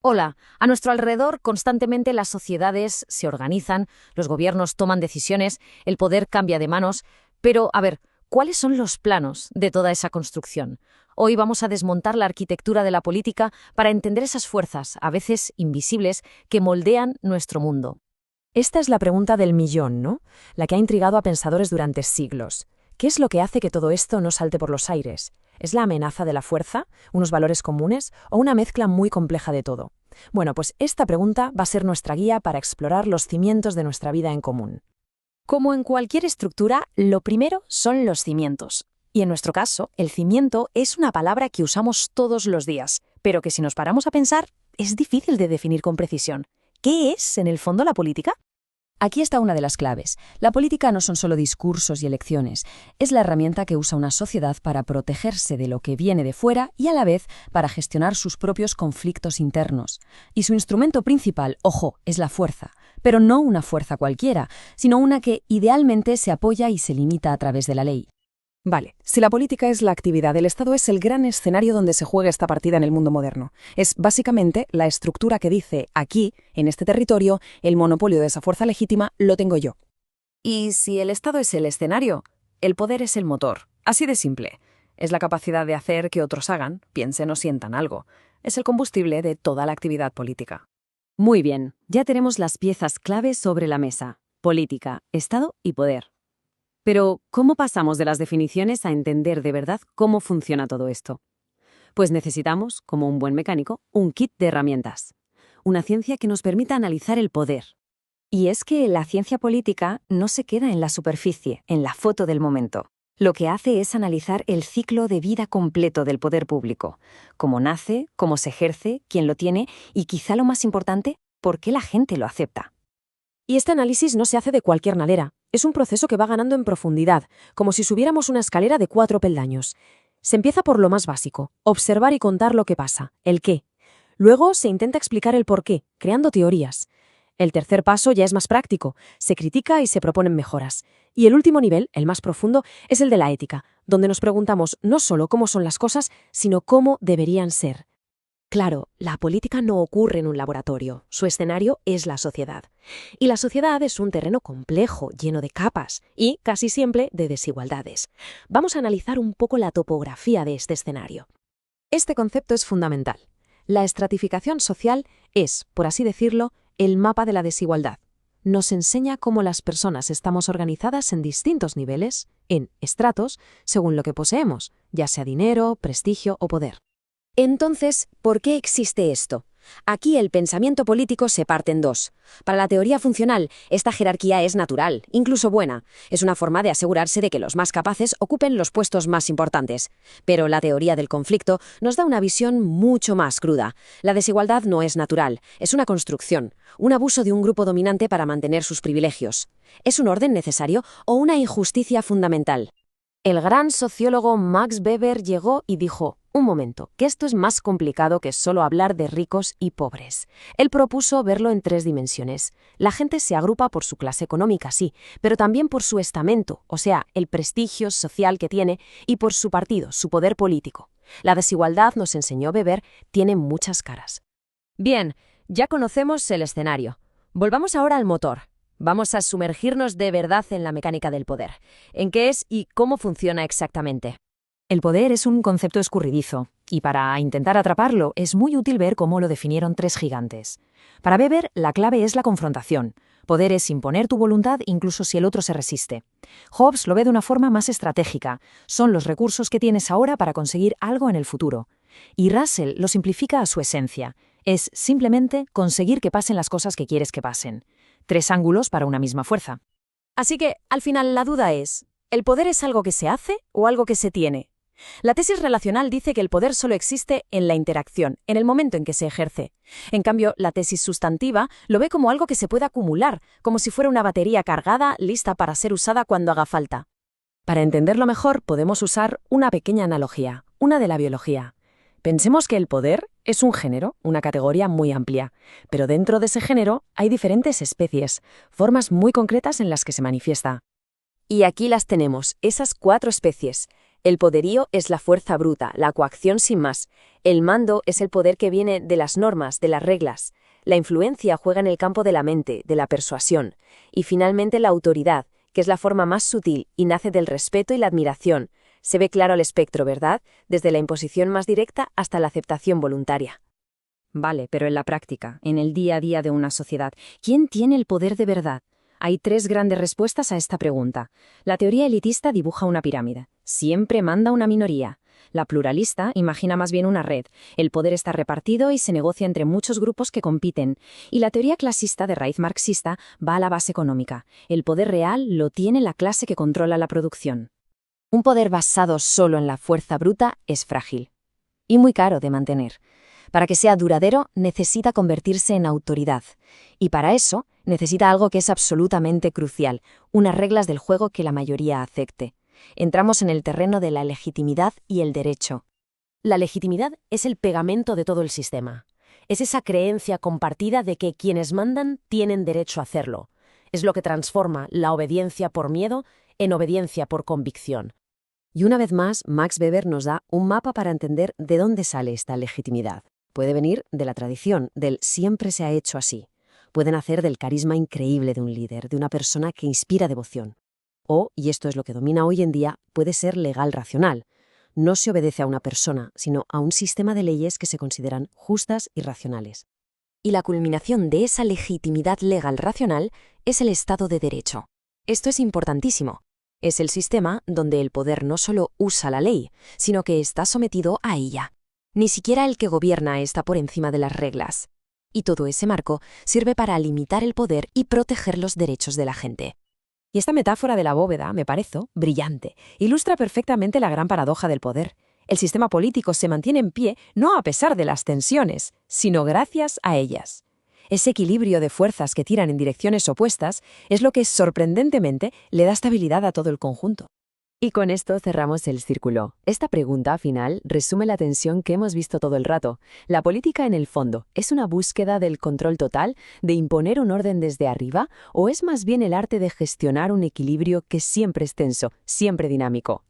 Hola, a nuestro alrededor constantemente las sociedades se organizan, los gobiernos toman decisiones, el poder cambia de manos, pero, a ver, ¿cuáles son los planos de toda esa construcción? Hoy vamos a desmontar la arquitectura de la política para entender esas fuerzas, a veces invisibles, que moldean nuestro mundo. Esta es la pregunta del millón, ¿no? La que ha intrigado a pensadores durante siglos. ¿Qué es lo que hace que todo esto no salte por los aires? ¿Es la amenaza de la fuerza, unos valores comunes o una mezcla muy compleja de todo? Bueno, pues esta pregunta va a ser nuestra guía para explorar los cimientos de nuestra vida en común. Como en cualquier estructura, lo primero son los cimientos. Y en nuestro caso, el cimiento es una palabra que usamos todos los días, pero que si nos paramos a pensar, es difícil de definir con precisión. ¿Qué es, en el fondo, la política? Aquí está una de las claves. La política no son solo discursos y elecciones, es la herramienta que usa una sociedad para protegerse de lo que viene de fuera y a la vez para gestionar sus propios conflictos internos. Y su instrumento principal, ojo, es la fuerza, pero no una fuerza cualquiera, sino una que idealmente se apoya y se limita a través de la ley. Vale, si la política es la actividad, el Estado es el gran escenario donde se juega esta partida en el mundo moderno. Es básicamente la estructura que dice, aquí, en este territorio, el monopolio de esa fuerza legítima lo tengo yo. Y si el Estado es el escenario, el poder es el motor. Así de simple. Es la capacidad de hacer que otros hagan, piensen o sientan algo. Es el combustible de toda la actividad política. Muy bien, ya tenemos las piezas claves sobre la mesa: política, Estado y poder. Pero, ¿cómo pasamos de las definiciones a entender de verdad cómo funciona todo esto? Pues necesitamos, como un buen mecánico, un kit de herramientas. Una ciencia que nos permita analizar el poder. Y es que la ciencia política no se queda en la superficie, en la foto del momento. Lo que hace es analizar el ciclo de vida completo del poder público. Cómo nace, cómo se ejerce, quién lo tiene y, quizá lo más importante, por qué la gente lo acepta. Y este análisis no se hace de cualquier manera. Es un proceso que va ganando en profundidad, como si subiéramos una escalera de 4 peldaños. Se empieza por lo más básico, observar y contar lo que pasa, el qué. Luego se intenta explicar el por qué, creando teorías. El tercer paso ya es más práctico, se critica y se proponen mejoras. Y el último nivel, el más profundo, es el de la ética, donde nos preguntamos no solo cómo son las cosas, sino cómo deberían ser. Claro, la política no ocurre en un laboratorio, su escenario es la sociedad. Y la sociedad es un terreno complejo, lleno de capas y, casi siempre, de desigualdades. Vamos a analizar un poco la topografía de este escenario. Este concepto es fundamental. La estratificación social es, por así decirlo, el mapa de la desigualdad. Nos enseña cómo las personas estamos organizadas en distintos niveles, en estratos, según lo que poseemos, ya sea dinero, prestigio o poder. Entonces, ¿por qué existe esto? Aquí el pensamiento político se parte en dos. Para la teoría funcional, esta jerarquía es natural, incluso buena. Es una forma de asegurarse de que los más capaces ocupen los puestos más importantes. Pero la teoría del conflicto nos da una visión mucho más cruda. La desigualdad no es natural, es una construcción, un abuso de un grupo dominante para mantener sus privilegios. ¿Es un orden necesario o una injusticia fundamental? El gran sociólogo Max Weber llegó y dijo: un momento, que esto es más complicado que solo hablar de ricos y pobres. Él propuso verlo en 3 dimensiones. La gente se agrupa por su clase económica, sí, pero también por su estamento, o sea, el prestigio social que tiene, y por su partido, su poder político. La desigualdad, nos enseñó Weber, tiene muchas caras. Bien, ya conocemos el escenario. Volvamos ahora al motor. Vamos a sumergirnos de verdad en la mecánica del poder. ¿En qué es y cómo funciona exactamente? El poder es un concepto escurridizo, y para intentar atraparlo es muy útil ver cómo lo definieron 3 gigantes. Para Weber, la clave es la confrontación. Poder es imponer tu voluntad incluso si el otro se resiste. Hobbes lo ve de una forma más estratégica. Son los recursos que tienes ahora para conseguir algo en el futuro. Y Russell lo simplifica a su esencia. Es simplemente conseguir que pasen las cosas que quieres que pasen. 3 ángulos para una misma fuerza. Así que, al final, la duda es: ¿el poder es algo que se hace o algo que se tiene? La tesis relacional dice que el poder solo existe en la interacción, en el momento en que se ejerce. En cambio, la tesis sustantiva lo ve como algo que se puede acumular, como si fuera una batería cargada, lista para ser usada cuando haga falta. Para entenderlo mejor, podemos usar una pequeña analogía, una de la biología. Pensemos que el poder es un género, una categoría muy amplia, pero dentro de ese género hay diferentes especies, formas muy concretas en las que se manifiesta. Y aquí las tenemos, esas 4 especies: El poderío es la fuerza bruta, la coacción sin más. El mando es el poder que viene de las normas, de las reglas. La influencia juega en el campo de la mente, de la persuasión. Y finalmente la autoridad, que es la forma más sutil y nace del respeto y la admiración. Se ve claro el espectro, ¿verdad? Desde la imposición más directa hasta la aceptación voluntaria. Vale, pero en la práctica, en el día a día de una sociedad, ¿quién tiene el poder de verdad? Hay 3 grandes respuestas a esta pregunta. La teoría elitista dibuja una pirámide. Siempre manda una minoría. La pluralista imagina más bien una red. El poder está repartido y se negocia entre muchos grupos que compiten. Y la teoría clasista de raíz marxista va a la base económica. El poder real lo tiene la clase que controla la producción. Un poder basado solo en la fuerza bruta es frágil y muy caro de mantener. Para que sea duradero, necesita convertirse en autoridad. Y para eso, necesita algo que es absolutamente crucial, unas reglas del juego que la mayoría acepte. Entramos en el terreno de la legitimidad y el derecho. La legitimidad es el pegamento de todo el sistema. Es esa creencia compartida de que quienes mandan tienen derecho a hacerlo. Es lo que transforma la obediencia por miedo en obediencia por convicción. Y una vez más, Max Weber nos da un mapa para entender de dónde sale esta legitimidad. Puede venir de la tradición, del siempre se ha hecho así. Puede nacer del carisma increíble de un líder, de una persona que inspira devoción. O, y esto es lo que domina hoy en día, puede ser legal racional. No se obedece a una persona, sino a un sistema de leyes que se consideran justas y racionales. Y la culminación de esa legitimidad legal racional es el Estado de Derecho. Esto es importantísimo. Es el sistema donde el poder no solo usa la ley, sino que está sometido a ella. Ni siquiera el que gobierna está por encima de las reglas. Y todo ese marco sirve para limitar el poder y proteger los derechos de la gente. Y esta metáfora de la bóveda me parece brillante. Ilustra perfectamente la gran paradoja del poder. El sistema político se mantiene en pie no a pesar de las tensiones, sino gracias a ellas. Ese equilibrio de fuerzas que tiran en direcciones opuestas es lo que sorprendentemente le da estabilidad a todo el conjunto. Y con esto cerramos el círculo. Esta pregunta final resume la tensión que hemos visto todo el rato. La política, en el fondo, ¿es una búsqueda del control total, de imponer un orden desde arriba, o es más bien el arte de gestionar un equilibrio que siempre es tenso, siempre dinámico?